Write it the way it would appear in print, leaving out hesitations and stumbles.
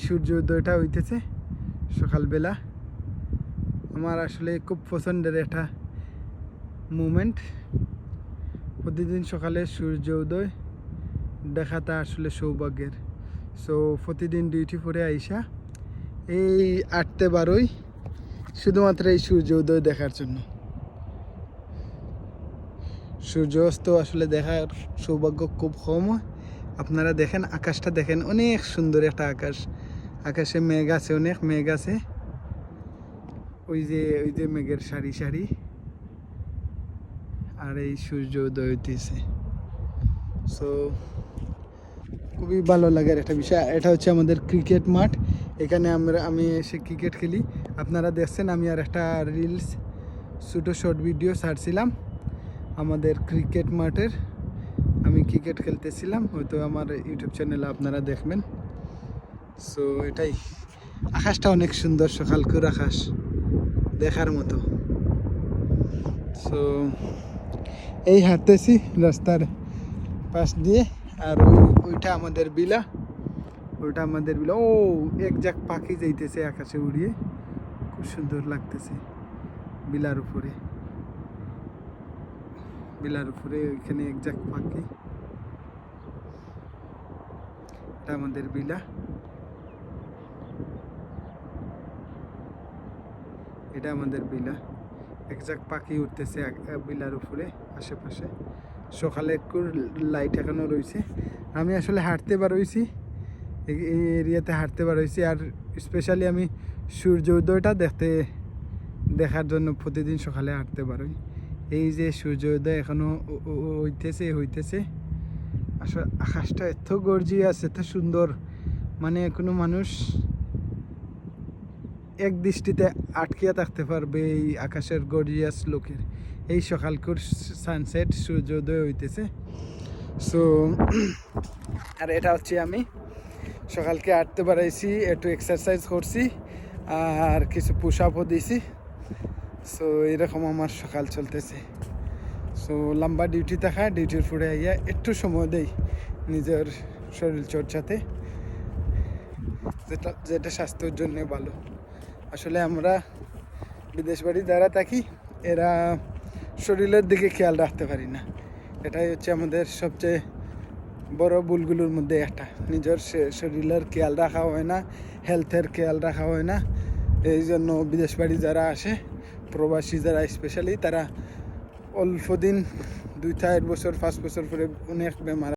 সূর্যোদয়টা হইতেছে সকালবেলা। আমার আসলে খুব পছন্দের একটা মুমেন্ট। প্রতিদিন সকালে সূর্যোদয় দেখাটা আসলে সৌভাগ্যের। সো প্রতিদিন ডিউটি করে আইসা এই আটতে বারোই শুধুমাত্র এই সূর্যোদয় দেখার জন্য। সূর্যাস্ত আসলে দেখার সৌভাগ্য খুব কম হয়। আপনারা দেখেন আকাশটা দেখেন, অনেক সুন্দর একটা আকাশ। আকাশে মেঘ আছে, অনেক মেঘ আছে। ওই যে মেঘের সারি সারি, আর এই সূর্য উদয় হইতেছে। সো খুবই ভালো লাগার একটা বিষয়। এটা হচ্ছে আমাদের ক্রিকেট মাঠ। এখানে আমি এসে ক্রিকেট খেলি। আপনারা দেখছেন আমি আর একটা রিলস ছোটো শর্ট ভিডিও ছাড়ছিলাম আমাদের ক্রিকেট মাঠের। আমি ক্রিকেট খেলতেছিলাম, হয়তো আমার ইউটিউব চ্যানেলে আপনারা দেখবেন। সো এটাই, আকাশটা অনেক সুন্দর, সকালকুর আকাশ দেখার মতো। সো এই হাঁটতেছি রাস্তার পাশ দিয়ে। আর ওইটা আমাদের বিলা, ওইটা আমাদের বিলা। ও এক জাক পাখি যাইতেছে আকাশে উড়িয়ে, খুব সুন্দর লাগতেছে। বিলার উপরে ওইখানে এক জাক পাখি। এটা আমাদের বিলা, এটা আমাদের বিলা। এক জাক পাখি উঠতেছে বিলার উপরে আশেপাশে। সকালে একটু লাইট এখনো রয়েছে। আমি আসলে হাঁটতে বেরোইছি, এই এরিয়াতে হাঁটতে বেরোইছি। আর স্পেশালি আমি সূর্য উদয়টা দেখার জন্য প্রতিদিন সকালে হাঁটতে বেরোই। এই যে সূর্য উদয় এখনো হইতেছে। আসলে আকাশটা এত গর্জিয়াস, এত সুন্দর, মানে কোনো মানুষ এক দৃষ্টিতে আটকিয়া থাকতে পারবে এই আকাশের গর্জিয়াস লোকের। এই সকালকুর সানসেট, সূর্যোদয় হইতেছে। সো আর এটা হচ্ছে আমি সকালকে হাঁটতে বেড়াইছি, একটু এক্সারসাইজ করছি আর কিছু পুশ আপও দিয়েছি। সো এরকম আমার সকাল চলতেছে। সো লম্বা ডিউটি থাকা, ডিউটির পরে আইয়া একটু সময় দেই নিজের শরীর চর্চাতে, যেটা স্বাস্থ্যের জন্য ভালো। আসলে আমরা বিদেশ বাড়ি যারা থাকি, এরা শরীরের দিকে খেয়াল রাখতে পারি না। এটাই হচ্ছে আমাদের সবচেয়ে বড় ভুলগুলোর মধ্যে একটা। নিজের শরীরের খেয়াল রাখা হয় না, হেলথের খেয়াল রাখা হয় না। এই জন্য বিদেশ বাড়ি যারা আসে, প্রবাসী যারা স্পেশালি, তারা অল্প দিন 2-4 বছর 5 বছর পরে অনেক বেমার